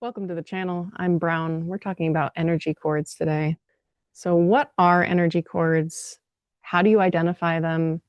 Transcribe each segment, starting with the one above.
Welcome to the channel. I'm Brown. We're talking about energy cords today. So, what are energy cords? How do you identify them?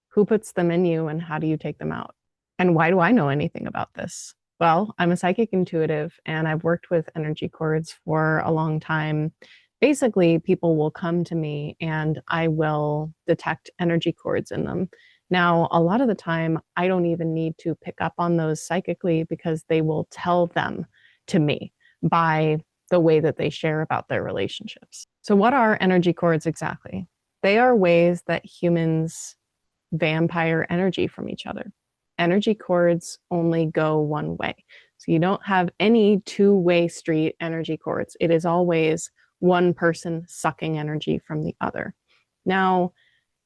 Who puts them in you, and how do you take them out? And why do I know anything about this? Well, I'm a psychic intuitive and I've worked with energy cords for a long time. Basically, people will come to me and I will detect energy cords in them. Now, a lot of the time, I don't even need to pick up on those psychically because they will tell them to me by the way that they share about their relationships. So, what are energy cords exactly? They are ways that humans vampire energy from each other. Energy cords only go one way. So you don't have any two-way street energy cords. It is always one person sucking energy from the other. Now,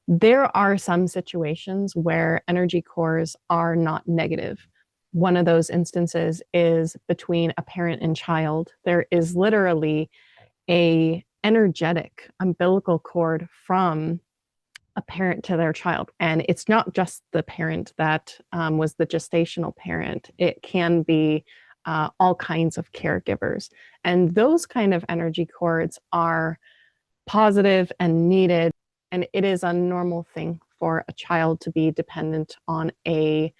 there are some situations where energy cores are not negative. One of those instances is between a parent and child. There is literally a energetic umbilical cord from a parent to their child. And it's not just the parent that was the gestational parent, it can be all kinds of caregivers. And those kind of energy cords are positive and needed. And it is a normal thing for a child to be dependent on a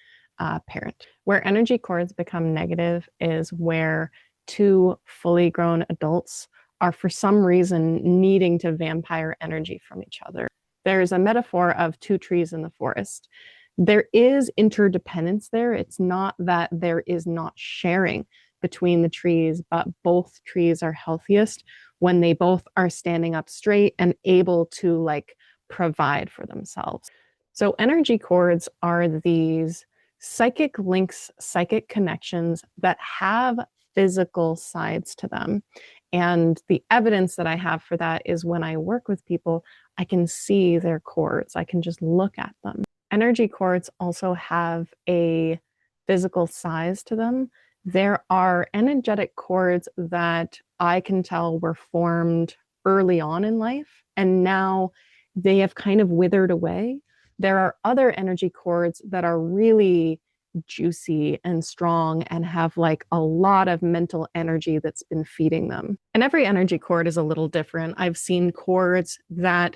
parent. Where energy cords become negative is where two fully grown adults are for some reason needing to vampire energy from each other. There's a metaphor of two trees in the forest. There is interdependence there. It's not that there is not sharing between the trees, but both trees are healthiest when they both are standing up straight and able to provide for themselves. So energy cords are these psychic links, psychic connections that have physical sides to them. And the evidence that I have for that is when I work with people, I can see their cords. I can just look at them. Energy cords also have a physical size to them. There are energetic cords that I can tell were formed early on in life, and now they have kind of withered away. There are other energy cords that are really juicy and strong and have a lot of mental energy that's been feeding them. And every energy cord is a little different. I've seen cords that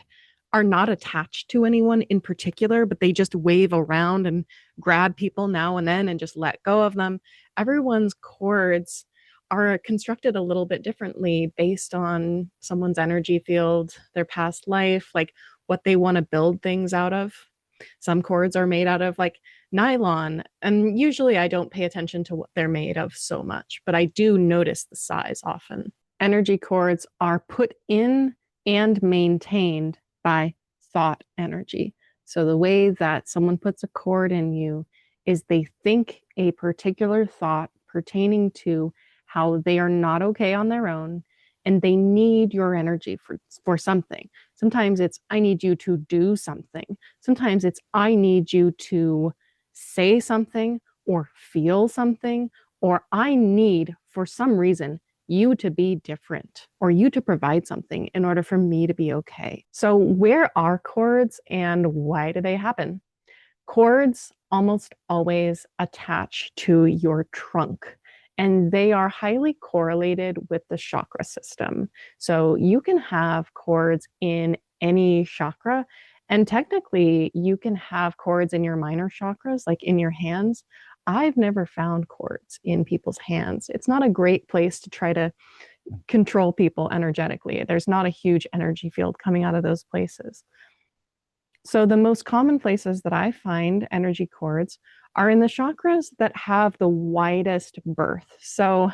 are not attached to anyone in particular, but they just wave around and grab people now and then and just let go of them. Everyone's cords are constructed a little bit differently based on someone's energy field, their past life, what they want to build things out of. Some cords are made out of nylon, and usually I don't pay attention to what they're made of so much, but I do notice the size often. Energy cords are put in and maintained by thought energy. So the way that someone puts a cord in you is they think a particular thought pertaining to how they are not okay on their own and they need your energy for something. Sometimes it's, I need you to do something. Sometimes it's, I need you to say something or feel something, or I need, for some reason, you to be different or you to provide something in order for me to be okay. So, where are cords and why do they happen? Cords almost always attach to your trunk, and they are highly correlated with the chakra system. So you can have cords in any chakra, and technically, you can have cords in your minor chakras, like in your hands. I've never found cords in people's hands. It's not a great place to try to control people energetically. There's not a huge energy field coming out of those places. So the most common places that I find energy cords are in the chakras that have the widest berth. So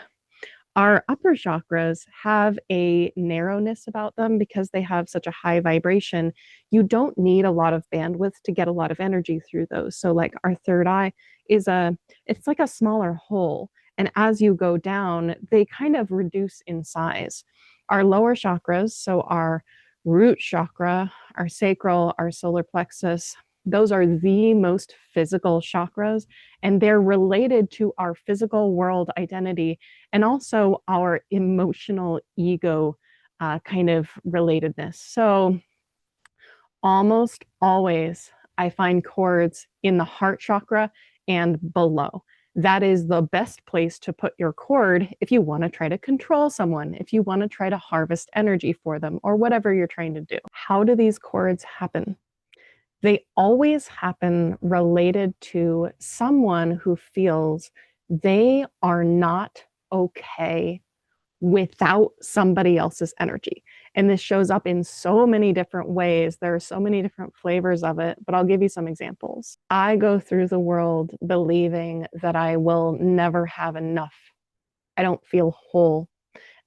our upper chakras have a narrowness about them because they have such a high vibration. You don't need a lot of bandwidth to get a lot of energy through those. So our third eye it's like a smaller hole. And as you go down, they kind of reduce in size. Our lower chakras, so our root chakra, our sacral, our solar plexus, those are the most physical chakras, and they're related to our physical world identity and also our emotional ego kind of relatedness. So almost always I find cords in the heart chakra and below. That is the best place to put your cord if you want to try to control someone, if you want to try to harvest energy for them, or whatever you're trying to do. How do these cords happen? They always happen related to someone who feels they are not okay without somebody else's energy. And this shows up in so many different ways. There are so many different flavors of it, but I'll give you some examples. I go through the world believing that I will never have enough. I don't feel whole,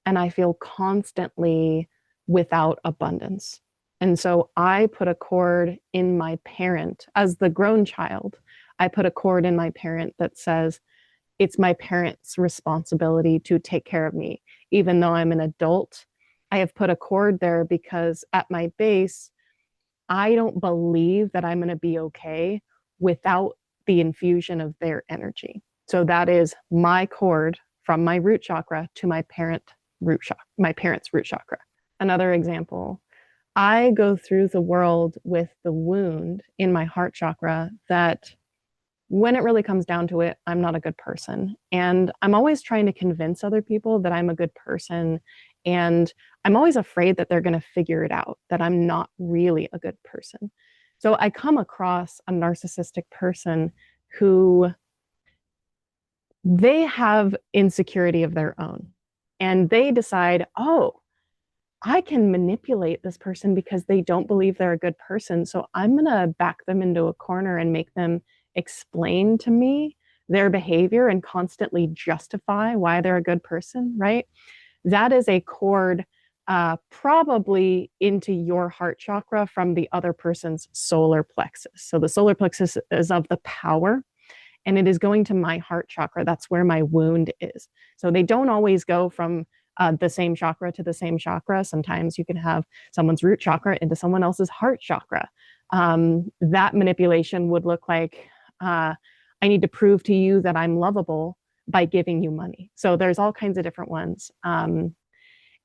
and I feel constantly without abundance. And so I put a cord in my parent as the grown child. I put a cord in my parent that says, it's my parents' responsibility to take care of me. Even though I'm an adult, I have put a cord there because at my base, I don't believe that I'm going to be okay without the infusion of their energy. So that is my cord from my root chakra to my parent's root chakra. Another example, I go through the world with the wound in my heart chakra that when it really comes down to it, I'm not a good person. And I'm always trying to convince other people that I'm a good person. And I'm always afraid that they're going to figure it out, that I'm not really a good person. So I come across a narcissistic person who they have insecurity of their own. And they decide, oh, I can manipulate this person because they don't believe they're a good person. So I'm going to back them into a corner and make them explain to me their behavior and constantly justify why they're a good person, right? That is a cord probably into your heart chakra from the other person's solar plexus. So the solar plexus is of the power, and it is going to my heart chakra. That's where my wound is. So they don't always go from the same chakra to the same chakra. Sometimes you can have someone's root chakra into someone else's heart chakra. That manipulation would look like, I need to prove to you that I'm lovable by giving you money. So there's all kinds of different ones.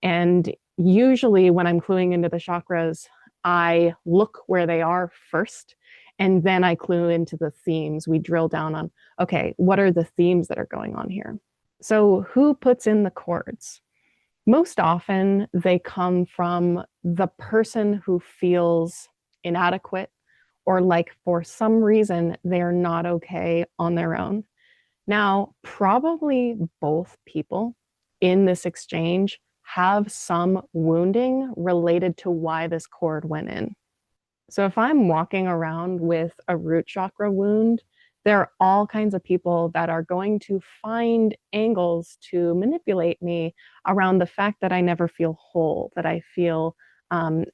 And usually when I'm cluing into the chakras, I look where they are first, and then I clue into the themes. We drill down on, okay, what are the themes that are going on here? So who puts in the cords? Most often they come from the person who feels inadequate or like for some reason they're not okay on their own. Now, probably both people in this exchange have some wounding related to why this cord went in. So if I'm walking around with a root chakra wound, there are all kinds of people that are going to find angles to manipulate me around the fact that I never feel whole, that I feel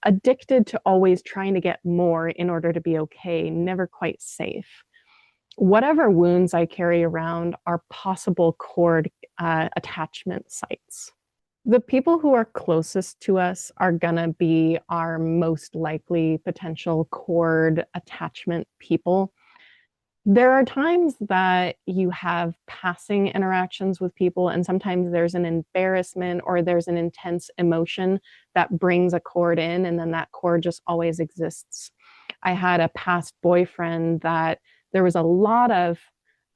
addicted to always trying to get more in order to be okay, never quite safe. Whatever wounds I carry around are possible cord attachment sites. The people who are closest to us are going to be our most likely potential cord attachment people. There are times that you have passing interactions with people, and sometimes there's an embarrassment or there's an intense emotion that brings a cord in, and then that cord just always exists. I had a past boyfriend that there was a lot of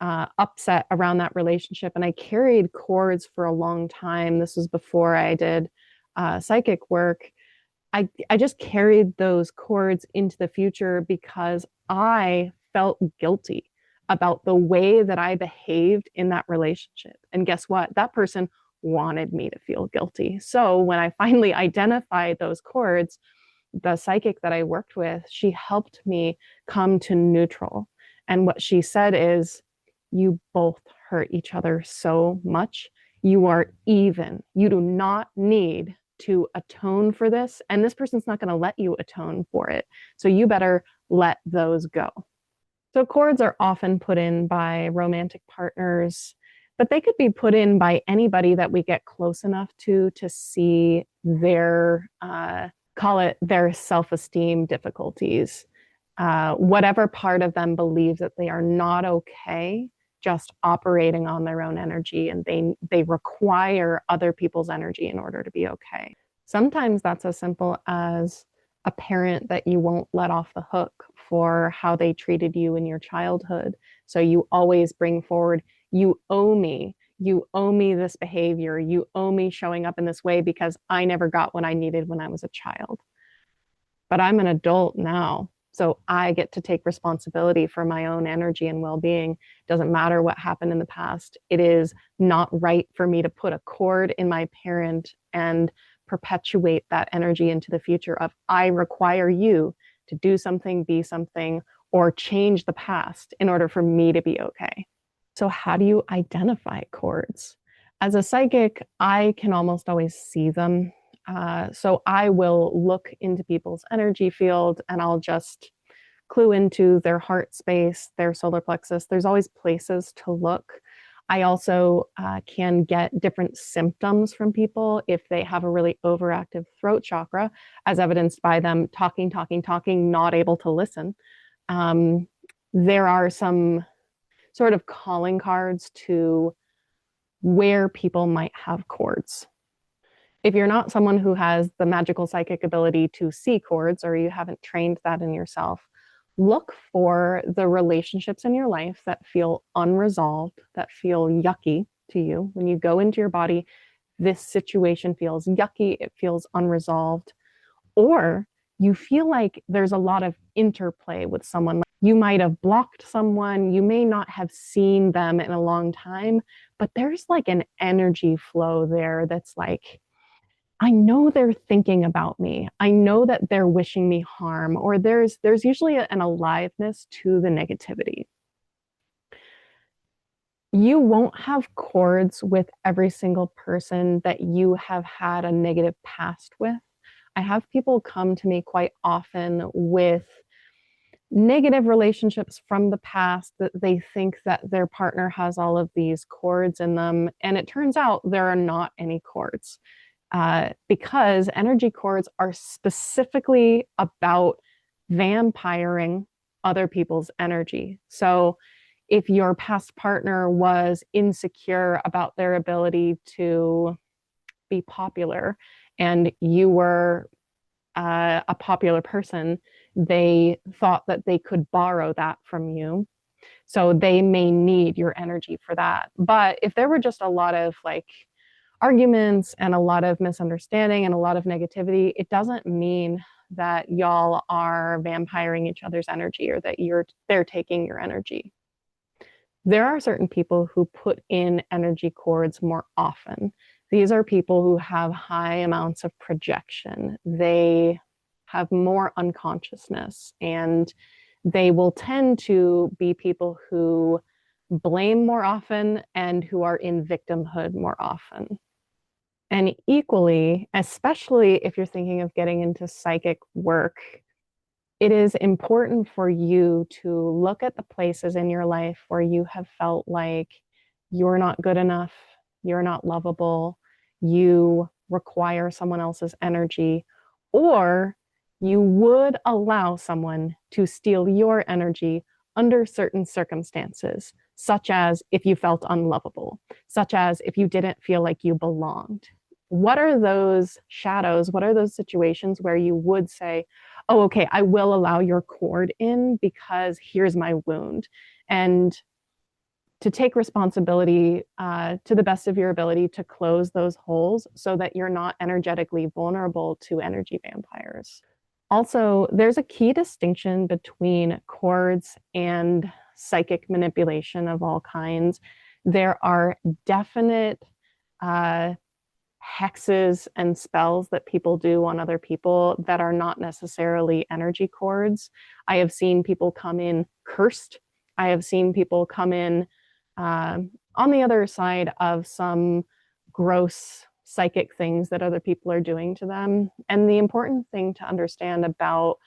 upset around that relationship, and I carried cords for a long time. This was before I did psychic work. I just carried those cords into the future because I felt guilty about the way that I behaved in that relationship. And guess what? That person wanted me to feel guilty. So when I finally identified those cords, the psychic that I worked with, she helped me come to neutral. And what she said is, you both hurt each other so much. You are even. You do not need to atone for this. And this person's not going to let you atone for it. So you better let those go. So cords are often put in by romantic partners, but they could be put in by anybody that we get close enough to see their, call it their self-esteem difficulties. Whatever part of them believes that they are not okay just operating on their own energy, and they require other people's energy in order to be okay. Sometimes that's as simple as a parent that you won't let off the hook for how they treated you in your childhood. So you always bring forward you owe me. You owe me this behavior. You owe me showing up in this way because I never got what I needed when I was a child. But I'm an adult now. So I get to take responsibility for my own energy and well being. Doesn't matter what happened in the past. It is not right for me to put a cord in my parent and perpetuate that energy into the future of I require you to do something, be something, or change the past in order for me to be okay. So, how do you identify cords? As a psychic, I can almost always see them. So I will look into people's energy field and I'll just clue into their heart space, their solar plexus. There's always places to look. I also can get different symptoms from people if they have a really overactive throat chakra, as evidenced by them talking, talking, talking, not able to listen. There are some sort of calling cards to where people might have cords. If you're not someone who has the magical psychic ability to see cords, or you haven't trained that in yourself, look for the relationships in your life that feel unresolved, that feel yucky to you. When you go into your body, this situation feels yucky, it feels unresolved, or you feel like there's a lot of interplay with someone. You might have blocked someone, you may not have seen them in a long time, but there's like an energy flow there that's like, I know they're thinking about me. I know that they're wishing me harm, or there's usually an aliveness to the negativity. You won't have cords with every single person that you have had a negative past with. I have people come to me quite often with negative relationships from the past that they think that their partner has all of these cords in them. And it turns out there are not any cords. Because energy cords are specifically about vampiring other people's energy. So if your past partner was insecure about their ability to be popular and you were a popular person, they thought that they could borrow that from you. So they may need your energy for that. But if there were just a lot of like arguments and a lot of misunderstanding and a lot of negativity, it doesn't mean that y'all are vampiring each other's energy or that they're taking your energy. There are certain people who put in energy cords more often. These are people who have high amounts of projection. They have more unconsciousness, and they will tend to be people who blame more often and who are in victimhood more often. And equally, especially if you're thinking of getting into psychic work, it is important for you to look at the places in your life where you have felt like you're not good enough, you're not lovable, you require someone else's energy, or you would allow someone to steal your energy under certain circumstances, such as if you felt unlovable, such as if you didn't feel like you belonged. What are those shadows? What are those situations where you would say, oh, okay, I will allow your cord in because here's my wound? And to take responsibility to the best of your ability to close those holes so that you're not energetically vulnerable to energy vampires. Also, there's a key distinction between cords and psychic manipulation of all kinds. There are definite hexes and spells that people do on other people that are not necessarily energy cords. I have seen people come in cursed. I have seen people come in on the other side of some gross psychic things that other people are doing to them. And the important thing to understand about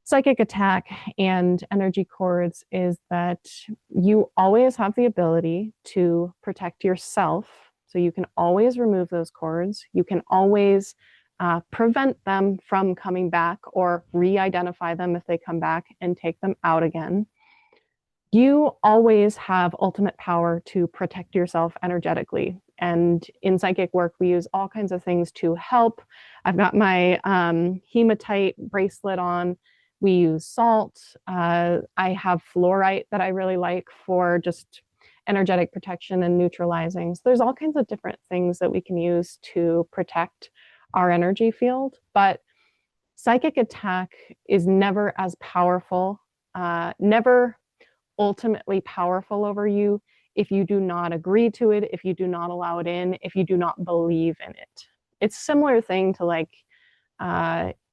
psychic attack and energy cords is that you always have the ability to protect yourself. So you can always remove those cords. You can always prevent them from coming back or re-identify them if they come back and take them out again. You always have ultimate power to protect yourself energetically. And in psychic work, we use all kinds of things to help. I've got my hematite bracelet on. We use salt. I have fluorite that I really like for just energetic protection and neutralizing. So there's all kinds of different things that we can use to protect our energy field. But psychic attack is never as powerful, never ultimately powerful over you if you do not agree to it, if you do not allow it in, if you do not believe in it. It's a similar thing to like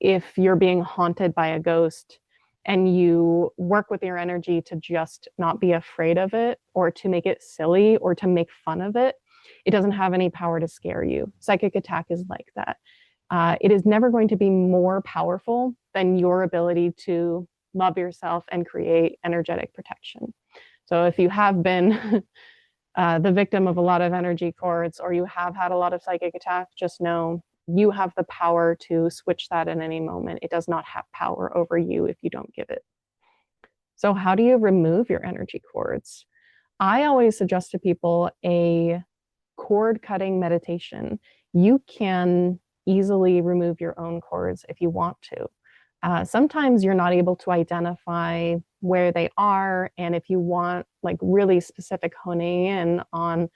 if you're being haunted by a ghost and you work with your energy to just not be afraid of it or to make it silly or to make fun of it, it doesn't have any power to scare you. Psychic attack is like that. It is never going to be more powerful than your ability to love yourself and create energetic protection. So if you have been the victim of a lot of energy cords or you have had a lot of psychic attack, just know you have the power to switch that in any moment. It does not have power over you if you don't give it. So how do you remove your energy cords? I always suggest to people a cord cutting meditation. You can easily remove your own cords if you want to. Sometimes you're not able to identify where they are. And if you want like really specific honing in on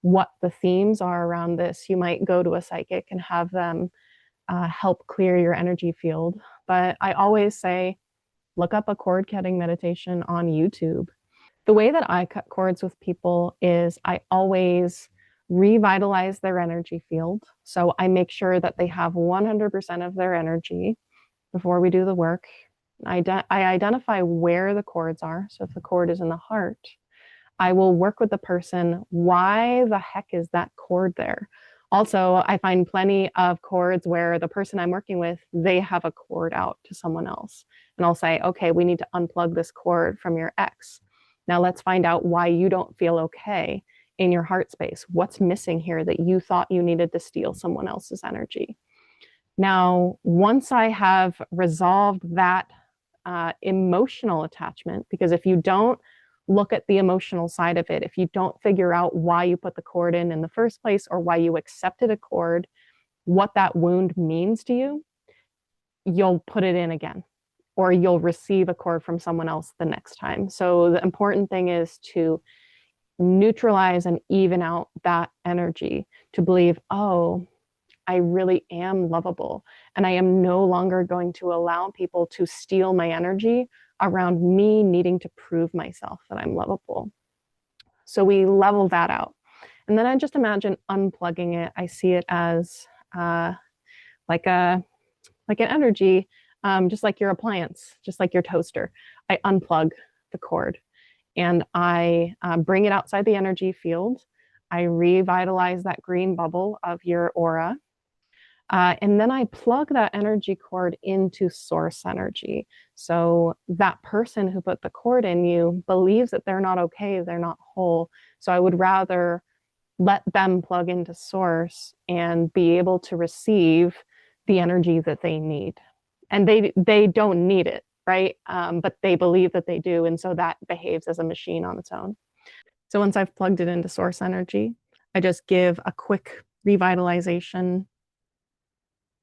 what the themes are around this, you might go to a psychic and have them help clear your energy field. But I always say, look up a cord cutting meditation on YouTube. The way that I cut cords with people is I always revitalize their energy field. So I make sure that they have 100% of their energy before we do the work. I identify where the cords are. So if the cord is in the heart, I will work with the person. Why the heck is that cord there? Also, I find plenty of cords where the person I'm working with, they have a cord out to someone else. And I'll say, okay, we need to unplug this cord from your ex. Now let's find out why you don't feel okay in your heart space. What's missing here that you thought you needed to steal someone else's energy? Now, once I have resolved that emotional attachment, because if you don't look at the emotional side of it, if you don't figure out why you put the cord in the first place or why you accepted a cord, what that wound means to you, you'll put it in again, or you'll receive a cord from someone else the next time. So the important thing is to neutralize and even out that energy, to believe, oh, I really am lovable. And I am no longer going to allow people to steal my energy around me needing to prove myself that I'm lovable. So we level that out. And then I just imagine unplugging it. I see it as like an energy, just like your appliance, just like your toaster. I unplug the cord and I bring it outside the energy field. I revitalize that green bubble of your aura. And then I plug that energy cord into source energy. So that person who put the cord in you believes that they're not okay, they're not whole. So I would rather let them plug into source and be able to receive the energy that they need. And they don't need it, right? But they believe that they do. And so that behaves as a machine on its own. So once I've plugged it into source energy, I just give a quick revitalization.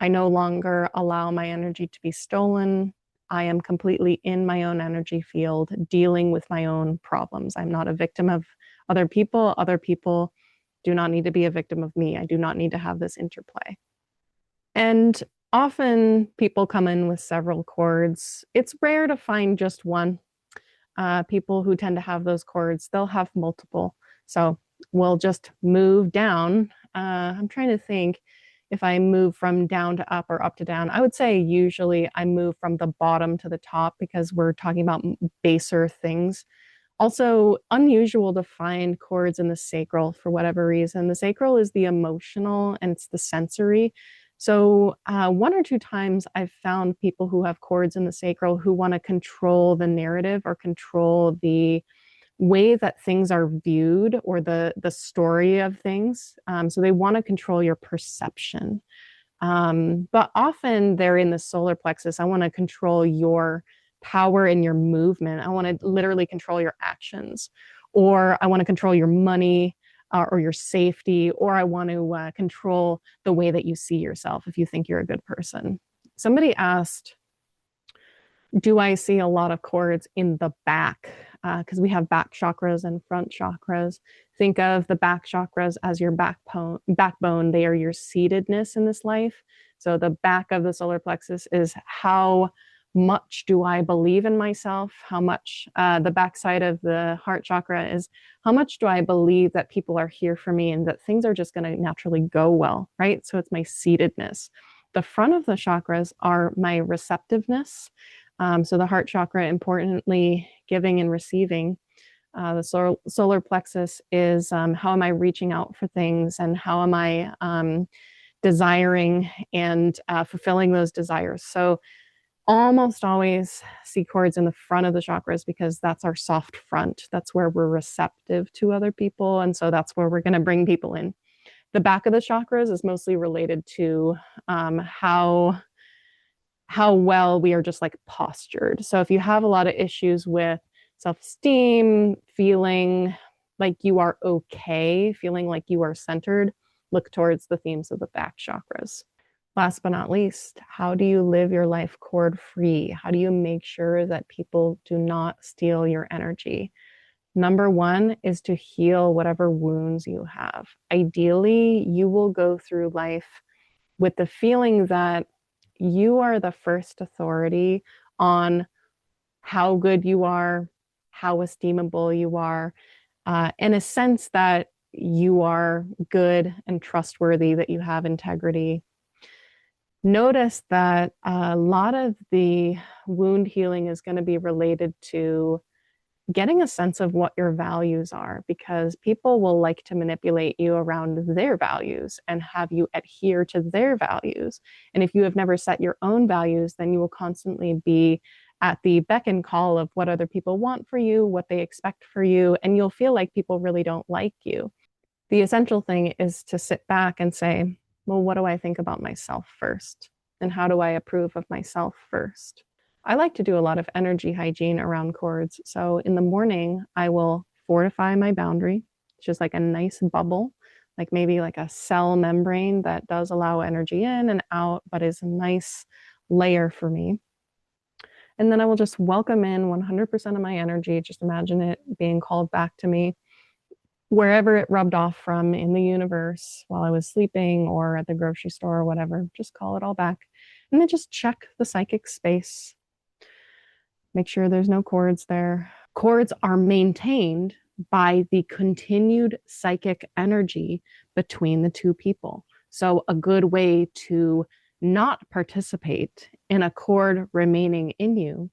I no longer allow my energy to be stolen. I am completely in my own energy field, dealing with my own problems. I'm not a victim of other people. Other people do not need to be a victim of me. I do not need to have this interplay. And often people come in with several cords. It's rare to find just one. People who tend to have those cords, they'll have multiple. So we'll just move down. I'm trying to think if I move from down to up or up to down. I would say usually I move from the bottom to the top because we're talking about baser things. Also, unusual to find cords in the sacral for whatever reason. The sacral is the emotional and it's the sensory. So one or two times I've found people who have cords in the sacral who want to control the narrative or control the way that things are viewed or the story of things. So they want to control your perception. But often they're in the solar plexus. I want to control your power and your movement. I want to literally control your actions, or I want to control your money or your safety, or I want to control the way that you see yourself if you think you're a good person. Somebody asked, do I see a lot of cords in the back because we have back chakras and front chakras. Think of the back chakras as your backbone. They are your seatedness in this life. So the back of the solar plexus is how much do I believe in myself? How much, the backside of the heart chakra is how much do I believe that people are here for me and that things are just going to naturally go well, right? So it's my seatedness. The front of the chakras are my receptiveness. So the heart chakra, importantly, giving and receiving. The solar plexus is how am I reaching out for things and how am I desiring and fulfilling those desires. So almost always see cords in the front of the chakras because that's our soft front. That's where we're receptive to other people. And so that's where we're going to bring people in. The back of the chakras is mostly related to how well we are just like postured. So if you have a lot of issues with self-esteem, feeling like you are okay, feeling like you are centered, look towards the themes of the back chakras. Last but not least, how do you live your life cord free? How do you make sure that people do not steal your energy? Number one is to heal whatever wounds you have. Ideally, you will go through life with the feeling that you are the first authority on how good you are, how esteemable you are, in a sense that you are good and trustworthy, that you have integrity. Notice that a lot of the wound healing is going to be related to getting a sense of what your values are, because people will like to manipulate you around their values and have you adhere to their values. And if you have never set your own values, then you will constantly be at the beck and call of what other people want for you, what they expect for you, and you'll feel like people really don't like you. The essential thing is to sit back and say, well, what do I think about myself first? And how do I approve of myself first? I like to do a lot of energy hygiene around cords. So in the morning, I will fortify my boundary, which is like a nice bubble, like maybe like a cell membrane that does allow energy in and out, but is a nice layer for me. And then I will just welcome in 100% of my energy. Just imagine it being called back to me wherever it rubbed off from in the universe while I was sleeping or at the grocery store or whatever. Just call it all back. And then just check the psychic space. Make sure there's no cords there. Cords are maintained by the continued psychic energy between the two people. So a good way to not participate in a cord remaining in you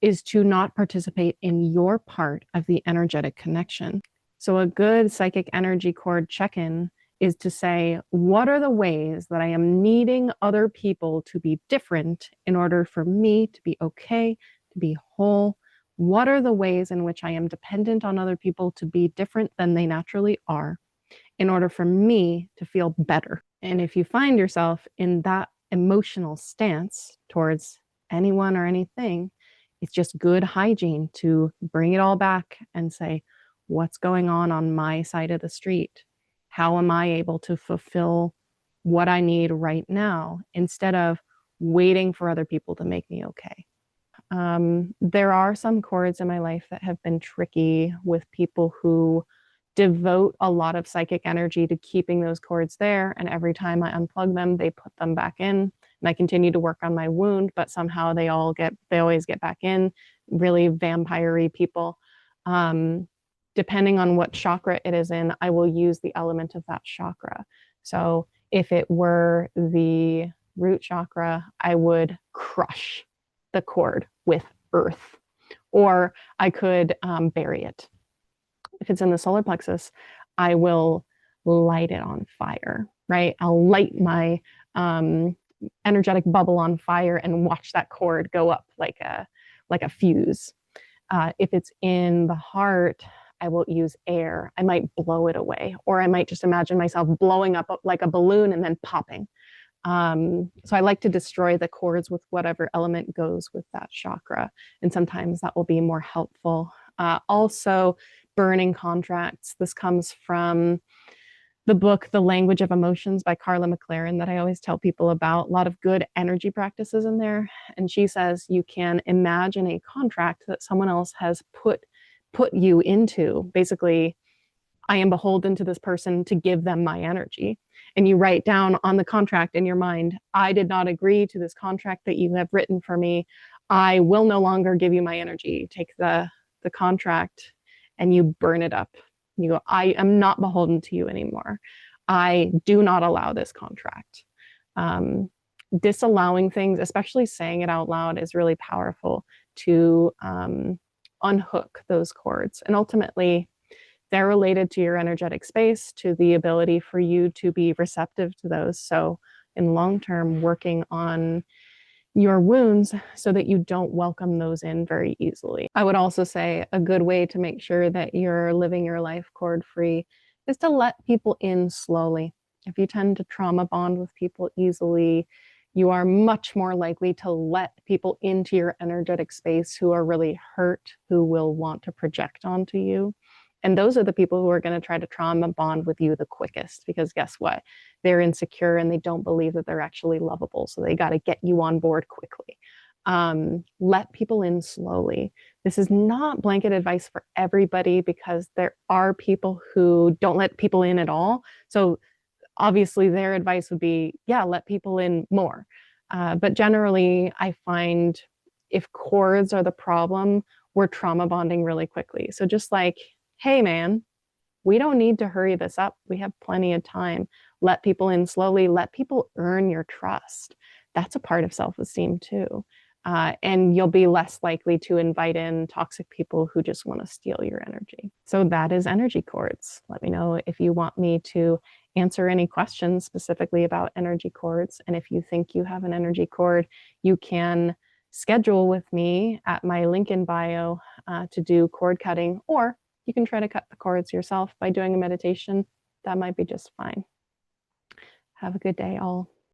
is to not participate in your part of the energetic connection. So a good psychic energy cord check-in is to say, what are the ways that I am needing other people to be different in order for me to be okay, to be whole? What are the ways in which I am dependent on other people to be different than they naturally are in order for me to feel better? And if you find yourself in that emotional stance towards anyone or anything, it's just good hygiene to bring it all back and say, what's going on my side of the street? How am I able to fulfill what I need right now instead of waiting for other people to make me okay? There are some cords in my life that have been tricky with people who devote a lot of psychic energy to keeping those cords there. And every time I unplug them, they put them back in. And I continue to work on my wound, but somehow they always get back in. Really vampire-y people. Depending on what chakra it is in, I will use the element of that chakra. So if it were the root chakra, I would crush the cord with earth, or I could bury it. If it's in the solar plexus, I will light it on fire, right? I'll light my energetic bubble on fire and watch that cord go up like a fuse. If it's in the heart, I will use air. I might blow it away, or I might just imagine myself blowing up like a balloon and then popping. So I like to destroy the cords with whatever element goes with that chakra. And sometimes that will be more helpful. Also, burning contracts. This comes from the book, The Language of Emotions by Carla McLaren, that I always tell people about. A lot of good energy practices in there. And she says you can imagine a contract that someone else has put put you into. Basically, I am beholden to this person to give them my energy. And you write down on the contract in your mind, I did not agree to this contract that you have written for me. I will no longer give you my energy. Take the contract and you burn it up. You go, I am not beholden to you anymore. I do not allow this contract. Disallowing things, especially saying it out loud, is really powerful to unhook those cords. And ultimately, they're related to your energetic space, to the ability for you to be receptive to those. So, in long term, working on your wounds so that you don't welcome those in very easily. I would also say a good way to make sure that you're living your life cord free is to let people in slowly. If you tend to trauma bond with people easily, you are much more likely to let people into your energetic space who are really hurt, who will want to project onto you. And those are the people who are going to try to trauma bond with you the quickest, because guess what? They're insecure and they don't believe that they're actually lovable. So they got to get you on board quickly. Let people in slowly. This is not blanket advice for everybody, because there are people who don't let people in at all. So obviously their advice would be, yeah, let people in more. But generally, I find if cords are the problem, we're trauma bonding really quickly. So just like, hey, man, we don't need to hurry this up. We have plenty of time. Let people in slowly. Let people earn your trust. That's a part of self-esteem too. And you'll be less likely to invite in toxic people who just want to steal your energy. So that is energy cords. Let me know if you want me to answer any questions specifically about energy cords. And if you think you have an energy cord, you can schedule with me at my link in bio to do cord cutting, or you can try to cut the cords yourself by doing a meditation. That might be just fine. Have a good day, all.